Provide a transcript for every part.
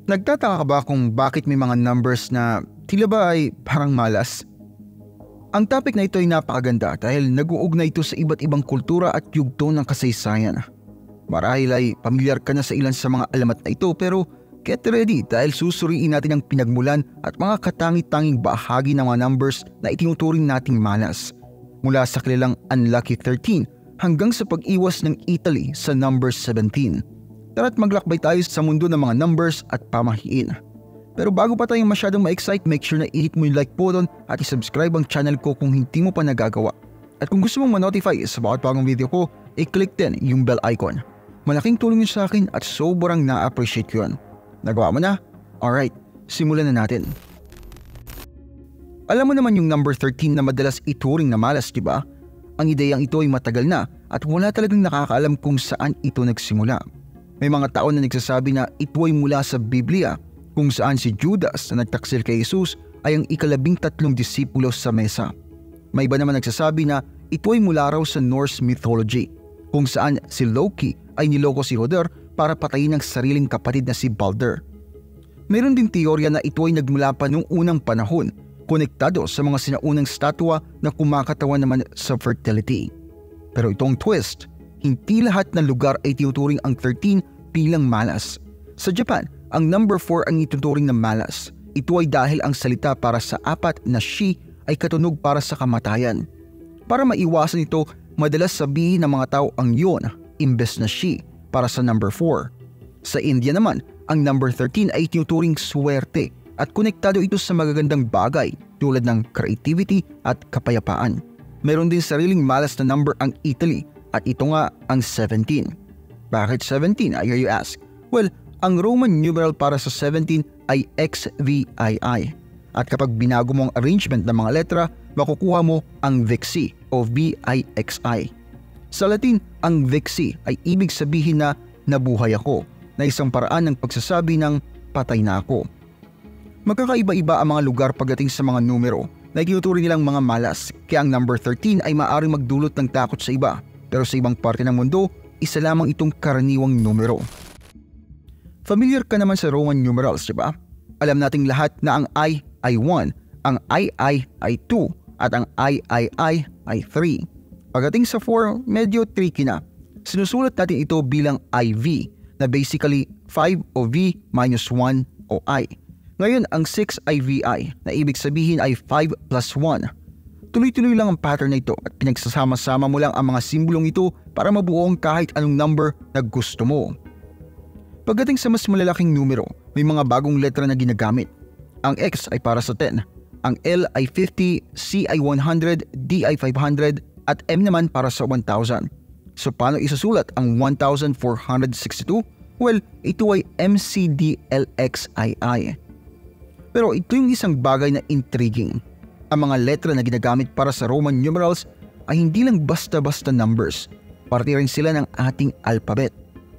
Nagtataka ka ba kung bakit may mga numbers na tila ba ay parang malas? Ang topic na ito ay napakaganda dahil nag-uugnay ito sa iba't ibang kultura at yugto ng kasaysayan. Marahil ay pamilyar ka na sa ilan sa mga alamat na ito, pero get ready dahil susuriin natin ang pinagmulan at mga katangi-tanging bahagi ng mga numbers na itinuturing nating malas. Mula sa kilalang Unlucky 13 hanggang sa pag-iwas ng Italy sa number 17. Tara't maglakbay tayo sa mundo ng mga numbers at pamahiin. Pero bago pa tayo masyadong ma-excite, make sure na i-hit mo yung like button at i-subscribe ang channel ko kung hindi mo pa nagagawa. At kung gusto mong ma-notify sa bawat bagong video ko, i-click din yung bell icon. Malaking tulong yun sa akin at sobrang na-appreciate ko yun. Nagawa mo na? Alright, simulan na natin. Alam mo naman yung number 13 na madalas ituring na malas, diba? Ang ideyang ito ay matagal na at wala talagang nakakaalam kung saan ito nagsimula. May mga tao na nagsasabi na ito ay mula sa Biblia, kung saan si Judas na nagtaksil kay Jesus ay ang ika-13 disipulo sa mesa. May iba naman nagsasabi na ito ay mula raw sa Norse mythology, kung saan si Loki ay niloko si Hoder para patayin ang sariling kapatid na si Balder. Mayroon din teorya na ito ay nagmula pa noong unang panahon, konektado sa mga sinaunang statwa na kumakatawan naman sa fertility. Pero itong twist, hindi lahat ng lugar ay tinuturing ang 13 bilang malas. Sa Japan, ang number 4 ang ituturing na malas. Ito ay dahil ang salita para sa 4 na shi ay katunog para sa kamatayan. Para maiwasan ito, madalas sabihin ng mga tao ang yon imbes na shi para sa number 4. Sa India naman, ang number 13 ay tinuturing swerte at konektado ito sa magagandang bagay tulad ng creativity at kapayapaan. Meron din sariling malas na number ang Italy at ito nga ang 17. Bakit 17, I hear you ask? Well, ang Roman numeral para sa 17 ay XVII. At kapag binago mo ang arrangement ng mga letra, makukuha mo ang Vixi o VIXI. Sa Latin, ang Vixi ay ibig sabihin na nabuhay ako, na isang paraan ng pagsasabi ng patay na ako. Magkakaiba-iba ang mga lugar pagdating sa mga numero na itinuturing nilang mga malas, kaya ang number 13 ay maaaring magdulot ng takot sa iba. Pero sa ibang parte ng mundo, isa lamang itong karaniwang numero. Familiar ka naman sa Roman numerals, diba? Alam nating lahat na ang I ay 1, ang II ay 2, at ang III ay 3. Pagdating sa 4, medyo tricky na. Sinusulat natin ito bilang IV, na basically 5 o V minus 1 o I. Ngayon, ang 6 ay VI, na ibig sabihin ay 5 plus 1. Tuloy-tuloy lang ang pattern na ito at pinagsasama-sama mo lang ang mga simbolong ito para mabuo ang kahit anong number na gusto mo. Pagdating sa mas malalaking numero, may mga bagong letra na ginagamit. Ang X ay para sa 10, ang L ay 50, C ay 100, D ay 500, at M naman para sa 1,000. So paano isusulat ang 1,462? Well, ito ay MCDLXII. Pero ito yung isang bagay na intriguing. Ang mga letra na ginagamit para sa Roman numerals ay hindi lang basta-basta numbers. Parte rin sila ng ating alphabet.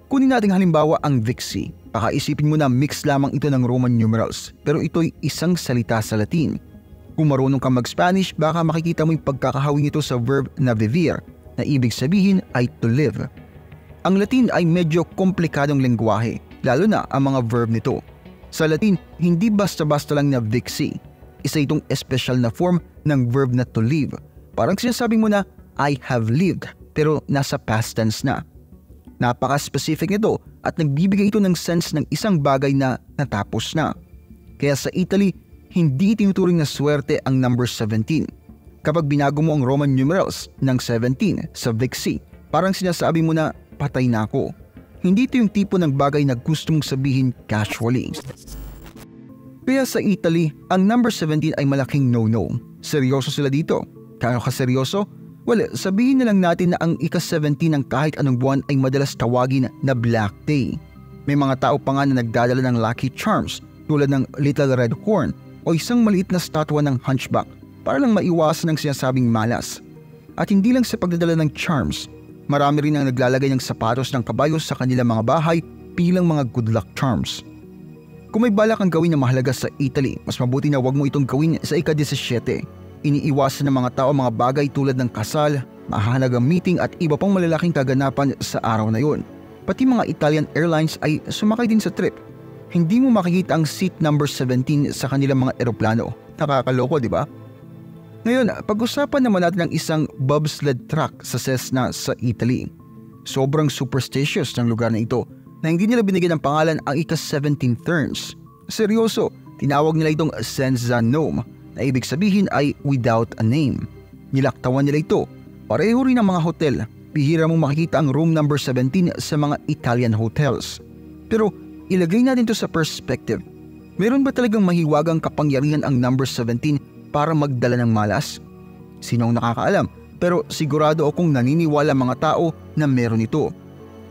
Kunin natin halimbawa ang Vixi. Pakaisipin mo na mix lamang ito ng Roman numerals, pero ito'y isang salita sa Latin. Kung marunong kang mag-Spanish, baka makikita mo yung pagkakahawig nito sa verb na vivir, na ibig sabihin ay to live. Ang Latin ay medyo komplikadong lengguwahe, lalo na ang mga verb nito. Sa Latin, hindi basta-basta lang na Vixi. Isa itong espesyal na form ng verb na to live. Parang sinasabi mo na, I have lived, pero nasa past tense na. Napaka-specific nito at nagbibigay ito ng sense ng isang bagay na natapos na. Kaya sa Italy, hindi tinuturing na swerte ang number 17. Kapag binago mo ang Roman numerals ng 17 sa Vixi, parang sinasabi mo na patay na ako. Hindi ito yung tipo ng bagay na gusto mong sabihin casually. Kaya sa Italy, ang number 17 ay malaking no-no. Seryoso sila dito. Kano ka seryoso? Well, sabihin na lang natin na ang ika-17 ng kahit anong buwan ay madalas tawagin na Black Day. May mga tao pa nga na nagdadala ng lucky charms tulad ng Little Red Horn o isang maliit na statwa ng hunchback para lang maiwasan ang sinasabing malas. At hindi lang sa pagdadala ng charms, marami rin ang naglalagay ng sapatos ng kabayo sa kanilang mga bahay bilang mga good luck charms. Kung may balak kang gawin na mahalaga sa Italy, mas mabuti na wag mo itong gawin sa ika-17. Iniiwasan ng mga tao mga bagay tulad ng kasal, mahalagang meeting at iba pang malalaking kaganapan sa araw na yun. Pati mga Italian Airlines ay sumakay din sa trip. hindi mo makikita ang seat number 17 sa kanilang mga eroplano. Nakakaloko, di ba? Ngayon, pag-usapan naman natin ang isang bobsled track sa Cessna sa Italy. Sobrang superstitious ng lugar na ito na hindi nila binigyan ng pangalan ang ika-17 Therns. Seryoso, tinawag nila itong Senza Nome na ibig sabihin ay without a name. Nilaktawan nila ito. Pareho rin ang mga hotel. Bihira mong makikita ang room number 17 sa mga Italian hotels. Pero ilagay natin ito sa perspective. Meron ba talagang mahiwagang kapangyarihan ang number 17 para magdala ng malas? Sino ang nakakaalam? Pero sigurado akong naniniwala mga tao na meron ito.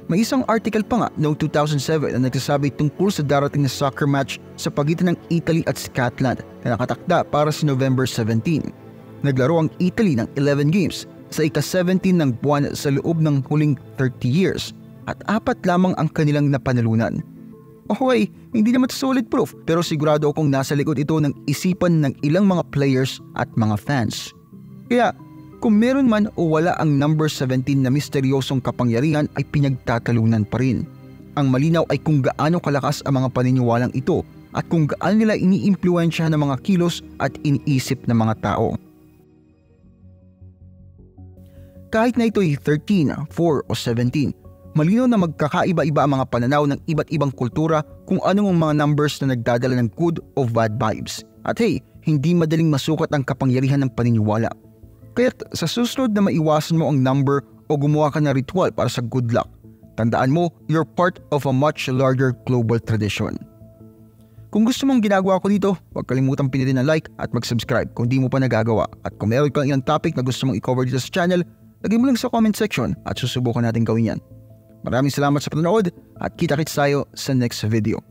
May isang article pa nga noong 2007 na nagsasabi tungkol sa darating na soccer match sa pagitan ng Italy at Scotland na nakatakda para sa November 17. Naglaro ang Italy ng 11 games sa ika-17 ng buwan sa loob ng huling 30 years at 4 lamang ang kanilang napanalunan. Okay, hindi naman solid proof pero sigurado akong nasa likod ito ng isipan ng ilang mga players at mga fans. Kaya kung meron man o wala ang number 17 na misteryosong kapangyarihan ay pinagtatalunan pa rin. Ang malinaw ay kung gaano kalakas ang mga paniniwalang ito at kung gaano nila iniimpluwensyahan ng mga kilos at iniisip ng mga tao. Kahit na ito'y 13, 4 o 17, malinaw na magkakaiba-iba ang mga pananaw ng iba't ibang kultura kung anong mga numbers na nagdadala ng good o bad vibes. At hey, hindi madaling masukat ang kapangyarihan ng paniniwala. Kaya't sa susunod na maiwasan mo ang number o gumawa ka ng ritual para sa good luck, tandaan mo, you're part of a much larger global tradition. Kung gusto mong ginagawa ko dito, huwag kalimutang pindutin ang like at mag-subscribe kung di mo pa nagagawa. At kung meron kang ilang topic na gusto mong i-cover dito sa channel, lagay mo lang sa comment section at susubukan natin gawin yan. Maraming salamat sa panonood at kita-kits tayo sa next video.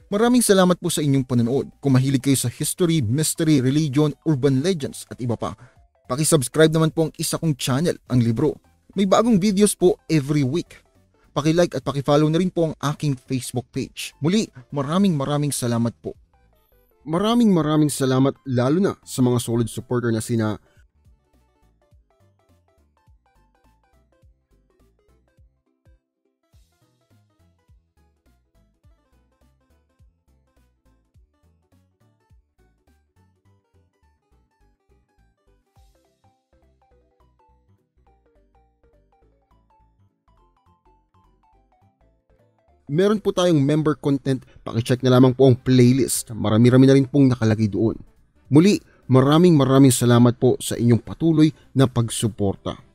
Maraming salamat po sa inyong panonood. Kung mahilig kayo sa history, mystery, religion, urban legends at iba pa, paki-subscribe naman po ang isa kong channel, ang Libro. May bagong videos po every week. Paki-like at paki-follow na rin po ang aking Facebook page. Muli, maraming salamat po. Maraming salamat lalo na sa mga solid supporter na sina meron po tayong member content, pakicheck na lamang po ang playlist. Marami-rami na rin pong nakalagay doon. Muli, maraming salamat po sa inyong patuloy na pagsuporta.